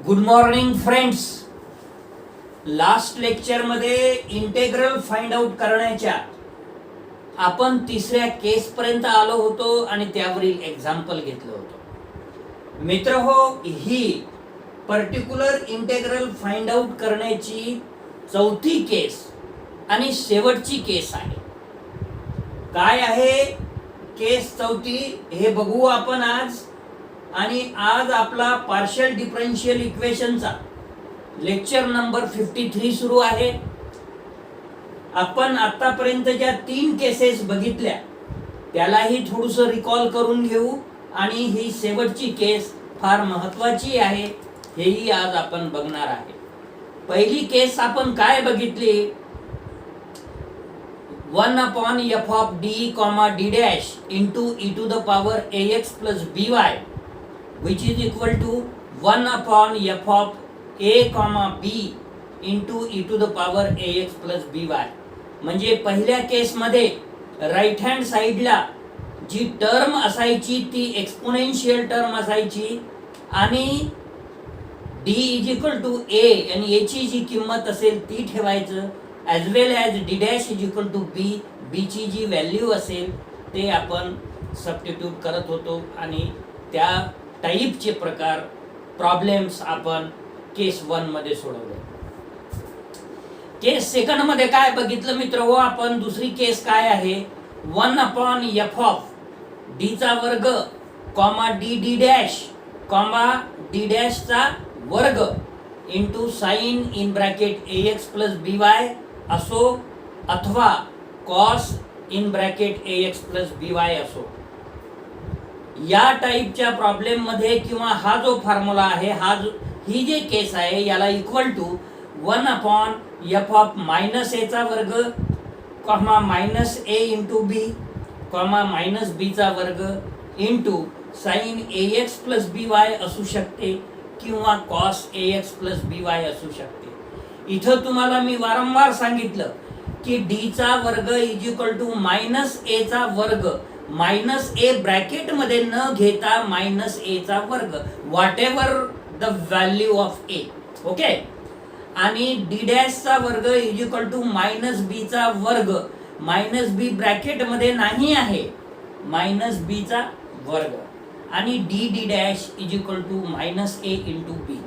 Good morning friends. Last लेक्चरमध्ये integral find out करण्याच्या आपण तिसऱ्या केस पर्यंत आलो होतो आणि त्यावरील एक्झाम्पल घेतलं होतं. मित्र हो, ही पर्टिक्युलर इंटेग्रल फाइंड आउट करण्याची चौथी केस आणि शेवटची केस आहे. काय आहे केस चौथी हे बघू आपण आज. आणि आज आपला पार्शियल डिफरन्शियल इक्वेशनचा लेक्चर नंबर 53 सुरू आहे. आपण आतापर्यंत ज्या 3 केसेस बघितल्या त्यालाही थोडंसं रिकॉल करून घेऊ आणि ही शेवटची केस फार महत्वाची आहे हेही आज आपण बघणार आहे. पहिली केस आपण काय बघितली? 1/f of d, d dash into e to the power ax plus by which is equal to 1/f of a, b into e to the power ax plus by. म्हणजे पहिल्या केसमध्ये राईट हँड साइडला जी term असायची ती exponential term असायची आणि d is equal to a आणि a ची जी किंमत असेल ती ठेवायचं, as well as d dash is equal to b, b ची जी व्हॅल्यू असेल ते आपण सबस्टिट्यूट करत होतो आणि त्या टाईपचे प्रकार प्रॉब्लेम्स आपण केस 1 मध्ये सोडवले. केस सेकंड मध्ये काय बघितलं मित्र हो आपण? दुसरी केस काय आहे? 1/f of d चा वर्ग d डॅश d डॅश चा वर्ग into sine in bracket ax plus by असो अथवा cos in bracket ax plus by असो. या टाईपच्या प्रॉब्लेम मध्ये किंवा हा जो फॉर्म्युला आहे ही जे केस आहे याला equal to 1/f of minus a चा वर्ग minus a into B minus b चा वर्ग into sine ax plus by असू शकते किंवा cos ax प्लस by असू शकते. इथं तुम्हाला मी वारंवार सांगितलं की d चा वर्ग is equal to minus a चा वर्ग मायनस a ब्रॅकेट मध्ये न घेता मायनस a चा वर्ग whatever the value of a. Okay. आणि d डॅश चा वर्ग is equal to minus b चा वर्ग मायनस b ब्रॅकेट मध्ये नाही आहे मायनस b चा वर्ग आणि d dash is equal to minus a into b.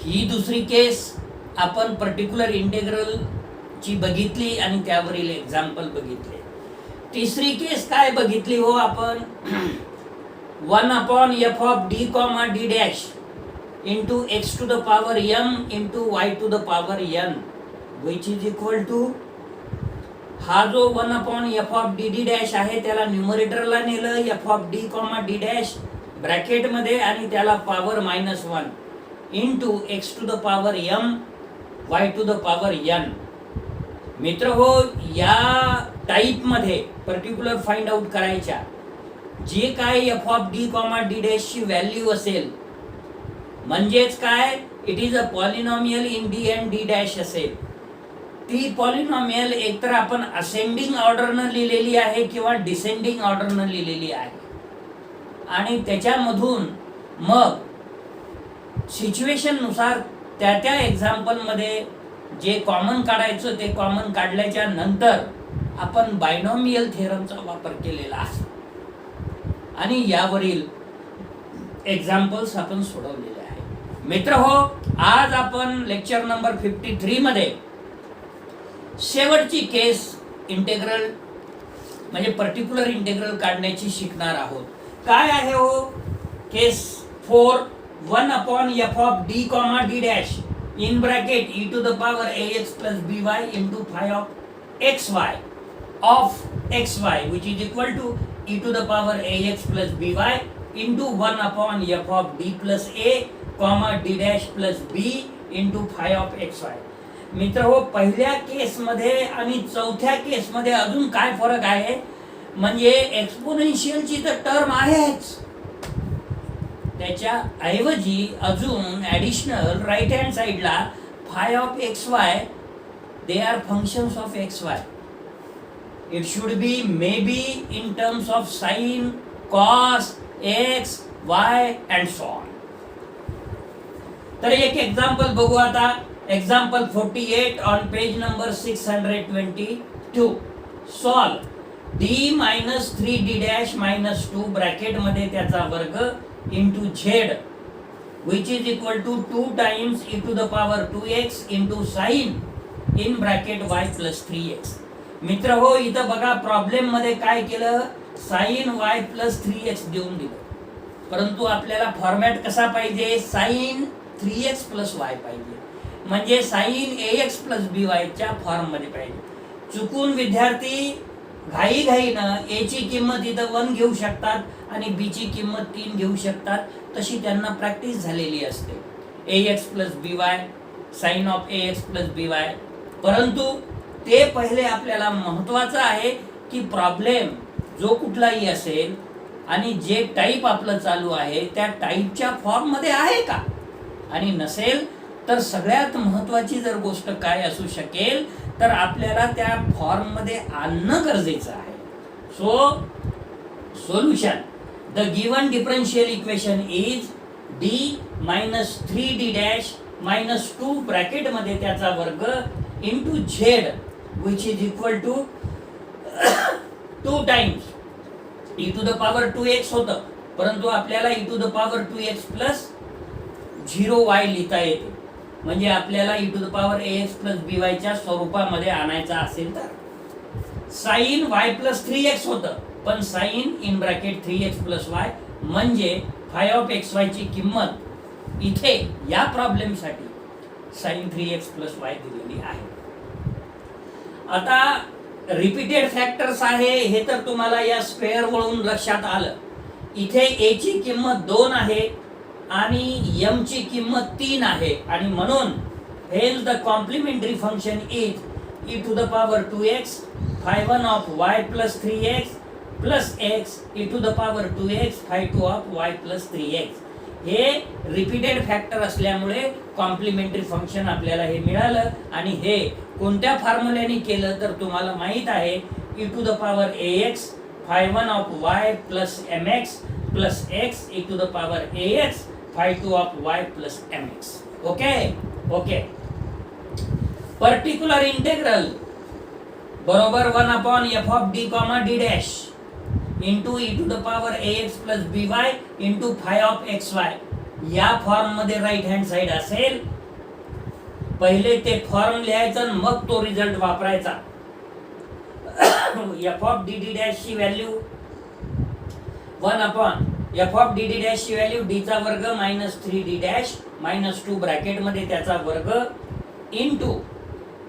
ही दुसरी केस आपण पर्टिक्युलर इंटेग्रल ची बघितली आणि त्यावरील एक्झाम्पल बघितले. तिसरी केस काय बघितली हो आपण? 1/f of d, d dash into x to the power m into y to the power n which is equal to हा जो 1/f of d dash आहे त्याला न्यूमरेटरला नेलं f of d, d dash bracket मध्ये आणि त्याला power -1 into x to the power m y to the power n. मित्र हो, या टाईप मध्ये पर्टिक्युलर फाइंड आउट करायच्या जे काय f of d, d dash ची व्हॅल्यू असेल म्हणजेच काय it is a polynomial in d and d dash असेल. ती पॉलिनॉमियल एकतर आपण असेंडिंग ऑर्डरनं लिहिलेली आहे किंवा डिसेंडिंग ऑर्डरनं लिहिलेली आहे आणि त्याच्यामधून मग सिच्युएशन नुसार त्या एक्झाम्पल मध्ये जे कॉमन काढायचं ते कॉमन काढल्याच्या नंतर आपण बायनॉमियल थेरमचा वापर केलेला आहे आणि यावरील एक्झाम्पल्स आपण सोडवलेले आहे. मित्र हो, आज आपण लेक्चर नंबर 53 मध्ये शेवटची केस इंटेग्रल म्हणजे पर्टिक्युलर इंटेग्रल काढण्याची शिकणार आहोत. काय आहे हो केस 4? 1/f of d, d dash in bracket e to the power ax plus by into phi of xy of xy which is equal to e to the power ax plus by into 1/f of d plus a, d dash plus b into phi of xy. मित्र हो, पहिल्या केस मध्ये आणि चौथ्या केस मध्ये अजून काय फरक आहे म्हणजे एक्सपोनेन्शियल ची तर टर्म आहेच, त्याच्या ऐवजी अजून ॲडिशनल राईट हँड साइडला phi of xy they are functions of xy. It should be maybe in terms of sin, cos, x, y and so on. तर एक एक्झाम्पल बघू आता. Example 48 on page number 622. Solve d minus 3d dash minus 2 bracket मध्ये त्याचा वर्ग into Z which is equal to 2 times e to the power 2x into sine in bracket y plus 3x. मित्र हो, इथं बघा problem मध्ये काय केलं, साइन y प्लस 3x देऊन दिलं, परंतु आपल्याला फॉर्मॅट कसा पाहिजे, साइन 3x प्लस y पाहिजे, म्हणजे साइन ax प्लस by च्या फॉर्म मध्ये पाहिजे. चुकून विद्यार्थी घाईघाईनं a ची किंमत इथं 1 घेऊ शकतात आणि b ची किंमत 3 घेऊ शकतात, तशी त्यांना प्रॅक्टिस झालेली असते. ax plus by, sine of ax plus by. परंतु ते पहिले आपल्याला महत्वाचं आहे की प्रॉब्लेम जो कुठलाही असेल आणि जे टाईप आपलं चालू आहे त्या टाईपच्या फॉर्म मध्ये आहे का, आणि नसेल तर सगळ्यात महत्वाची जर गोष्ट काय असू शकेल तर आपल्याला त्या फॉर्म मध्ये आणणं गरजेचं आहे. So solution, the given differential equation is d minus 3d dash minus 2 bracket मध्ये त्याचा वर्ग into Z which is equal to 2 times e to the power 2x होतं, परंतु आपल्याला e to the power 2x plus 0y लिहिता येते, म्हणजे आपल्याला e to the power ax plus by च्या स्वरूपामध्ये आणायचा असेल तर साइन y प्लस 3x होतं, पण sine in bracket 3x plus y म्हणजे फाय ऑफ xy ची किंमत इथे या प्रॉब्लेम साठी साइन 3x प्लस y दिलेली आहे. आता रिपीटेड फॅक्टर्स आहे हे तर तुम्हाला या स्क्वेअर वळून लक्षात आलं. इथे a ची किंमत 2 आहे आणि m ची किंमत 3 आहे, आणि म्हणून हेल the complementary function is e to the power 2x phi 1 of y plus 3x plus x e to the power 2x phi 2 of y plus 3x. हे रिपीटेड फॅक्टर असल्यामुळे कॉम्प्लिमेंटरी फंक्शन आपल्याला हे मिळालं, आणि हे कोणत्या फॉर्म्युल्याने केलं तर तुम्हाला माहित आहे e to the power ax phi 1 of y plus mx plus x e to the power ax phi 2 of y plus mx. Okay okay. Particular integral बरोबर 1 upon f of d comma d dash into e to the power ax plus by into phi of xy या form मध्ये right hand side असेल, पहिले ते form लिहायचं मग तो result वापरायचा. f ऑफ dd डॅश ची value 1 upon f of dd dash ची व्हॅल्यू d चा वर्ग minus 3d dash minus 2 bracket मध्ये त्याचा वर्ग into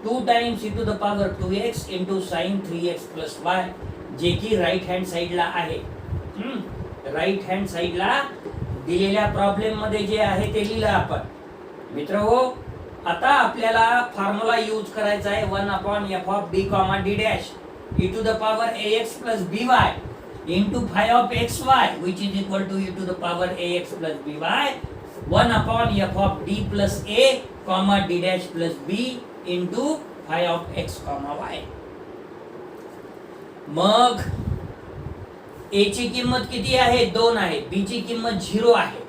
2 times e to the power 2x into sine 3x plus y, जे की राईट हँड साइडला आहे. राईट हँड साइडला दिलेल्या प्रॉब्लेम मध्ये जे आहे ते लिहिलं आपण. मित्र हो, आता आपल्याला फॉर्म्युला यूज करायचा आहे 1 upon f of d comma d dash e to the power ax plus by into phi of xy which is equal to e to the power ax plus by 1 upon f of d plus a comma d dash plus b into phi of x comma y. मग a ची किंमत किती आहे, 2 आहे, b ची किंमत 0 आहे.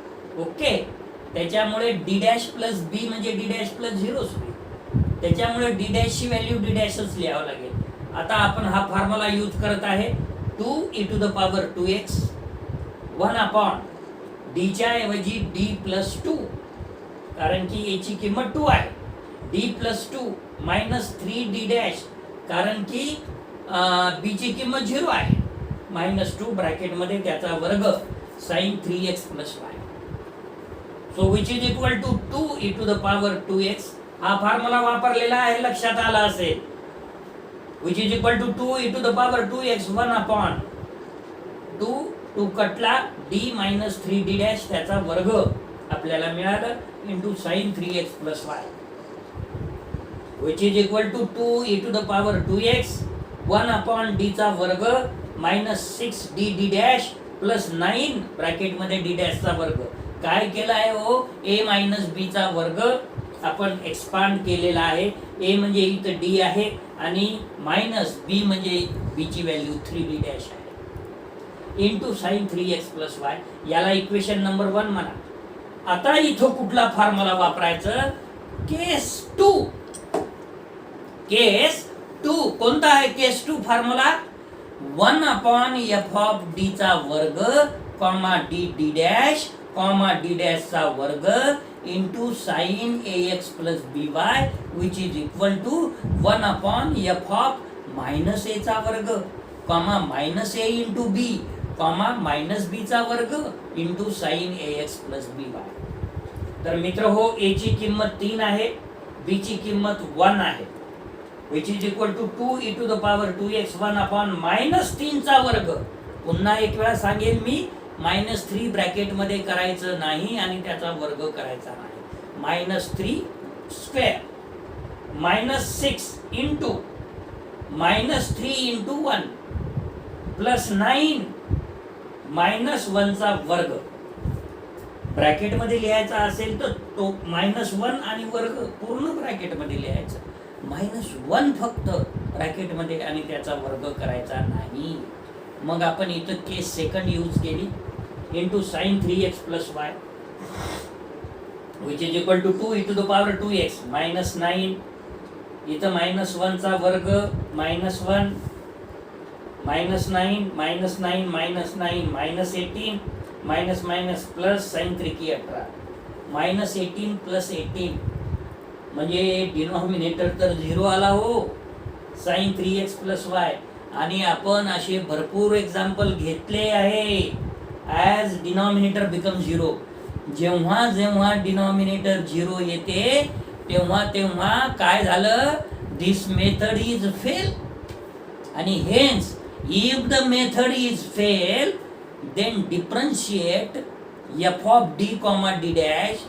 Okay, त्याच्यामुळे d डॅश प्लस b म्हणजे d डॅश प्लस 0 होईल, त्याच्यामुळे d डॅश ची व्हॅल्यू d डॅशच लिहावं लागेल. आता आपण हा फॉर्म्युला यूज करत आहे 2 e to the power 2x 1 upon d च्या ऐवजी d प्लस 2, कारण की a ची किंमत 2 आहे, d plus 2 minus 3d dash, कारण की b ची किंमत 0 आहे, मायनस 2 ब्रॅकेट मध्ये त्याचा वर्ग sine 3x plus y. So which is equal to 2 e to the power 2x. हा फॉर्म्युला वापरलेला आहे, लक्षात आला असेल. Which is equal to 2 e to the power 2x 1 upon 2 कटला d मायनस 3d डॅश त्याचा वर्ग आपल्याला मिळालं into sine 3x plus y which is equal to 2 e to the power 2x 1 upon d चा वर्ग minus 6d dash plus 9 bracket मध्ये d dash चा वर्ग. काय केलं आहे हो, a मायनस b चा वर्ग आपण एक्सपांड केलेला आहे. a म्हणजे इथं d आहे आणि मायनस b म्हणजे b ची व्हॅल्यू 3d डॅश आहे into sine 3x plus y. याला इक्वेशन नंबर 1 म्हणा. आता इथं कुठला फॉर्म्युला वापरायचं? केस 2. केस 2 कोणता आहे? Case 2 formula 1 upon f of D चा वर्ग comma D D dash comma D dash चा वर्ग into sine a x plus b y which is equal to 1 upon f of minus a चा वर्ग comma minus a into b comma minus b चा वर्ग into sine a x plus b y. तर मित्र हो, ए ची किंमत 3 आहे, बी ची किंमत 1 आहे, which is equal to 2 e to the power 2x 1 upon -3 चा वर्ग. पुन्हा एक वेळा सांगेल मी, -3 ब्रॅकेट मध्ये करायचं नाही आणि त्याचा वर्ग करायचा नाही. -3 स्क्वेअर -6 इंटू -3 इंटू 1 प्लस 9 -1 चा वर्ग. ब्रॅकेट मध्ये लिहायचा असेल तर तो -1 आणि वर्ग पूर्ण ब्रॅकेट मध्ये लिहायचं, -1 फक्त ब्रॅकेट मध्ये आणि त्याचा वर्ग करायचा नाही. मग आपण इथं केस सेकंड यूज केली, into sine 3x plus y which is equal to 2 e to the power 2x -9 इथं -1 चा वर्ग -1 -9 -9 -18 minus minus plus sign 3 -18 plus 18 म्हणजे डिनॉमिनेटर तर 0 आला हो, साइन 3x प्लस वाय. आणि आपण असे भरपूर एक्झाम्पल घेतले आहे. ॲज डिनॉमिनेटर बिकम 0, जेव्हा जेव्हा डिनॉमिनेटर 0 येते तेव्हा तेव्हा काय झालं? This method is fail. आणि hence if the method is fail then differentiate f of d comma d dash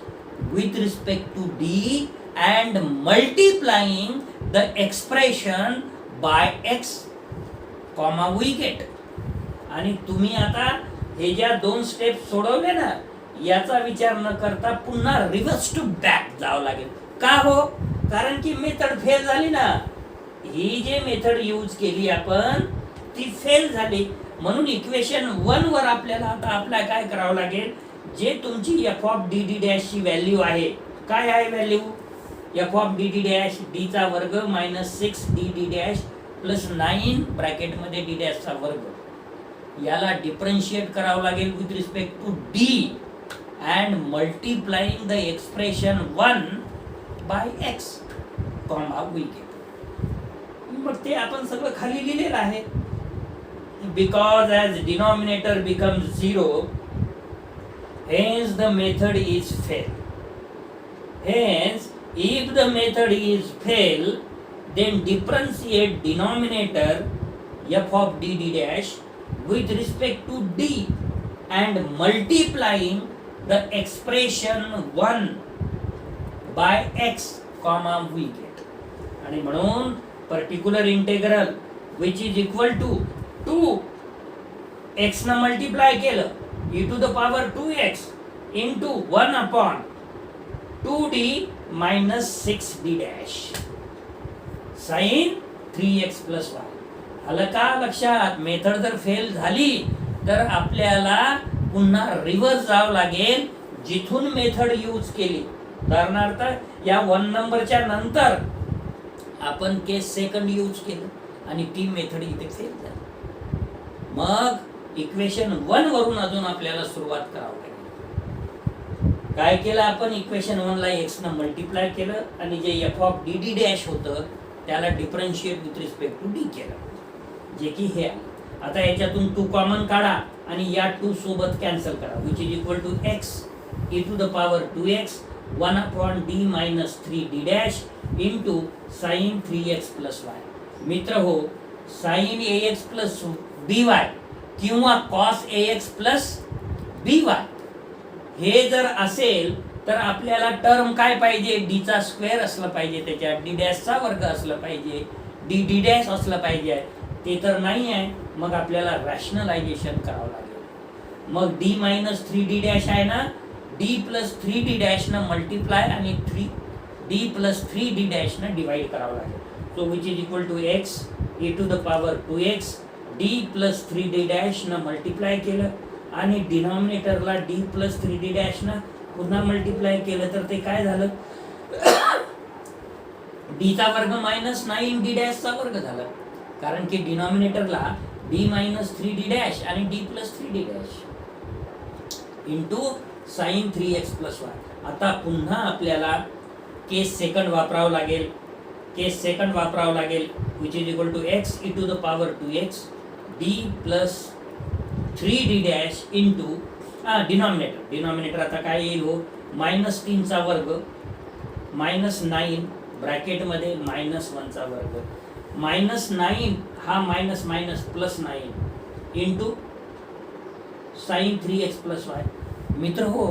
with respect to d and multiplying the expression by x comma we get. आणि तुम्ही आता हे ज्या 2 step सोडवले ना, याचा विचार न करता पुन्हा रिव्हर्स टू बॅक जावं लागेल. का हो? कारण की मेथड फेल झाली ना. ही जे मेथड यूज केली आपण ती फेल झाली, म्हणून इक्वेशन 1 वर आपल्याला आता अप्लाय काय करावं लागेल? जे तुमची F of D D dash ची व्हॅल्यू आहे, काय आहे value? F of D D dash D चा वर्ग -6 D D dash plus 9 bracket मध्ये डी डॅश चा वर्ग, याला डिफरन्शिएट करावं लागेल with respect to D and multiplying the expression 1 by X comma we get. मग ते आपण सगळं खाली लिहिलेलं आहे. Because as denominator becomes 0, hence the method is fail. Hence, if the method is fail, then differentiate denominator f of d d dash with respect to d and multiplying the expression 1 by x comma we get. आणि म्हणून particular integral which is equal to 2 x न multiply केलं e to the power 2x into 1 upon 2d minus 6d dash sine 3x plus Y. आलं का लक्षात? Method जर fail झाली तर आपल्याला पुन्हा रिव्हर्स जावं लागेल जिथून मेथड यूज केली. उदाहरणार्थ या 1 नंबरच्या नंतर आपण केस सेकंड यूज केलं आणि ती मेथड इथे फेल झाली. मग इक्वेशन 1 वरून अजून आपल्याला सुरुवात करावं लागेल. काय केलं आपण? इक्वेशन 1 ला x न मल्टिप्लाय केलं आणि जे f of D D dash होतं त्याला differentiate with respect to d केलं, जे की हे आहे. आता याच्यातून 2 कॉमन काढा आणि या 2 सोबत कॅन्सल करा, which is equal to x e to the power 2x 1 upon d minus 3d dash into sine 3x plus Y. मित्र हो, साइन ax प्लस by किंवा cos ax प्लस by हे जर असेल तर आपल्याला टर्म काय पाहिजे? d चा स्क्वेअर असला पाहिजे, त्याच्यात d डॅश चा वर्ग असला पाहिजे, d d डॅश असला पाहिजे. ते तर नाही आहे. मग आपल्याला रॅशनलायझेशन करावं लागेल. मग d मायनस 3d डॅश आहे ना, d प्लस 3d डॅश न मल्टिप्लाय आणि d प्लस 3d डॅश न डिवाइड करावं लागेल. So which is equal to x e to the power 2x d plus 3d dash न मल्टिप्लाय केलं आणि डिनॉमिनेटरला d प्लस 3d डॅश न पुन्हा मल्टिप्लाय केलं तर ते काय झालं, d चा वर्ग मायनस 9d डॅश चा वर्ग झाला, कारण की डिनॉमिनेटरला d मायनस 3d डॅश आणि d plus 3d dash into sine 3x plus Y. आता पुन्हा आपल्याला केस सेकंड वापरावं लागेल. केस सेकंड वापरावं लागेल which is equal to x e to the power 2x d plus 3d dash into denominator आता काय येईल हो, मायनस 3 चा वर्ग मायनस 9 ब्रॅकेटमध्ये मायनस 1 चा वर्ग, मायनस 9 हा minus minus plus 9 into sine 3x plus Y. मित्र हो,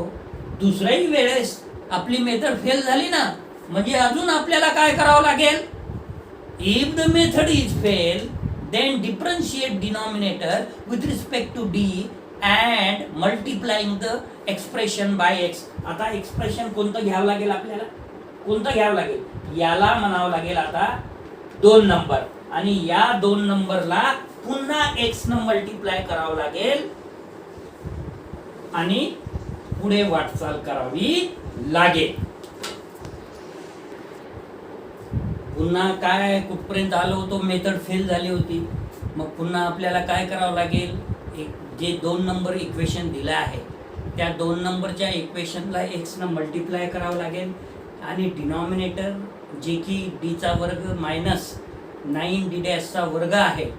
दुसऱ्याही वेळेस आपली मेथड फेल झाली ना, म्हणजे अजून आपल्याला काय करावं लागेल, if the method is fail then differentiate denominator with respect to d and multiplying the expression by x. आता एक्सप्रेशन कोणतं घ्यावं लागेल आपल्याला, कोणतं घ्यावं लागेल, याला म्हणावं लागेल आता 2 नंबर, आणि या 2 नंबरला पुन्हा x न मल्टिप्लाय करावं लागेल आणि पुढे वाटचाल करावी लागेल. पुन्हा काय कुठपर्यंत आलो होतो, मेथड फेल झाली होती. मग पुन्हा आपल्याला काय करावं लागेल, जे 2 नंबर इक्वेशन दिलं आहे त्या 2 नंबरच्या इक्वेशनला x न मल्टिप्लाय करावं लागेल आणि डिनॉमिनेटर जे की d चा वर्ग मायनस 9d डॅश चा वर्ग आहे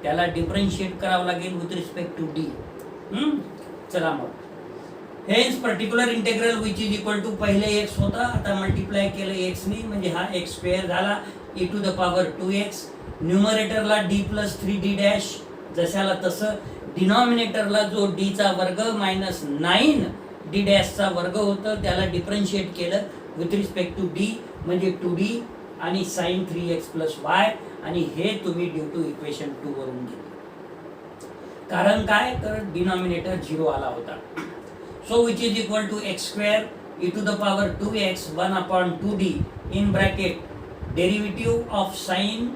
त्याला डिफरन्शिएट करावं लागेल विथ रिस्पेक्ट टू d. चला मग hence particular integral which is equal to पहिले x होता, आता मल्टिप्लाय केलं x नी, म्हणजे हा x स्क्वेअर झाला e to the power 2x. न्यूमरेटरला d प्लस 3d डॅश जशाला तसं, डिनॉमिनेटरला जो d चा वर्ग मायनस 9d डॅश चा वर्ग होतं त्याला डिफरन्शिएट केलं विथ रिस्पेक्ट टू d म्हणजे 2d आणि साइन 3x प्लस y, आणि हे तुम्ही ड्यू टू इक्वेशन 2 वरून घेतलं. कारण काय, तर डिनॉमिनेटर 0 आला होता. So which is equal to x square e to the power 2x 1 upon 2d in bracket derivative of sine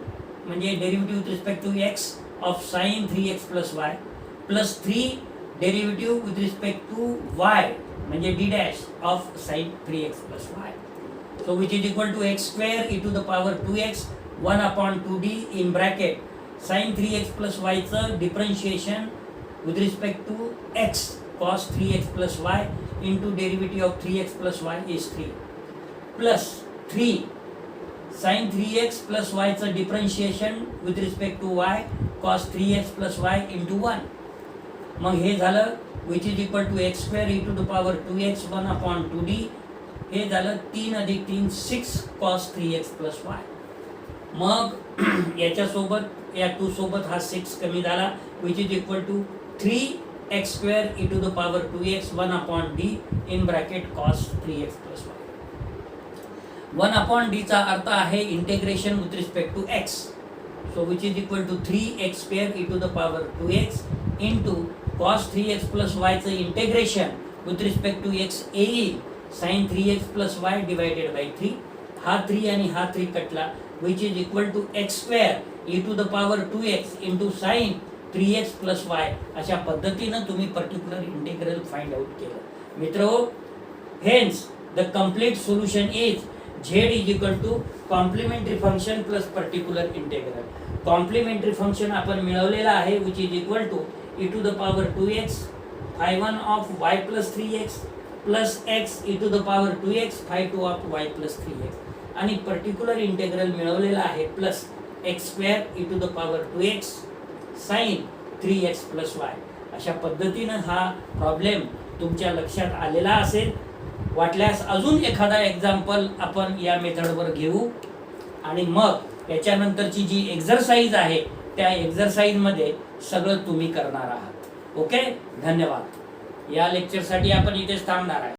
म्हणजे derivative with respect to x of sine 3x plus y plus 3 derivative with respect to y म्हणजे d dash of sine 3x plus y. So which is equal to x square e to the power 2x 1 upon 2d in bracket sin 3x plus y चं differentiation with respect to x cos 3x plus y into derivative of 3x plus y is 3 plus 3 sin 3x plus y चं differentiation with respect to y cos 3x plus y into 1. मग हे झालं which is equal to x square e to the power 2x 1 upon 2d. हे झालं 3 अधिक 3 6 cos 3x plus y. मग याच्यासोबत या 2 सोबत हा 6 कमी झाला which is equal to 3x square e to the power 2x 1 upon d in bracket cos 3x plus y. 1 upon d चा अर्थ आहे integration with respect to x. So which is equal to 3x square e to the power 2x into cos 3x plus y चं integration with respect to x येईल sin 3x plus y divided by 3. हा 3 आणि हा 3 कटला which is equal to x square e to the power 2x into sin 3x plus y. अशा पद्धतीनं तुम्ही particular integral find out केलं. मित्रहो, hence the complete solution is z is equal to complementary function plus particular integral. Complementary function आपण मिळवलेला आहे which is equal to e to the power 2x phi 1 of y plus 3x plus x e to the power 2x phi 2 of y plus 3x, आणि particular integral मिळवलेला आहे plus x square e to the power 2x sin 3x plus y. अशा पद्धतीनं हा problem तुमच्या लक्षात आलेला असेल. वाटल्यास अजून एखादा एक्झाम्पल आपण या मेथडवर घेऊ आणि मग याच्यानंतरची जी एक्झरसाइज आहे त्या एक्झरसाइजमध्ये सगळं तुम्ही करणार आहात. ओके, धन्यवाद. या लेक्चरसाठी आपण इथेच थांबणार आहे.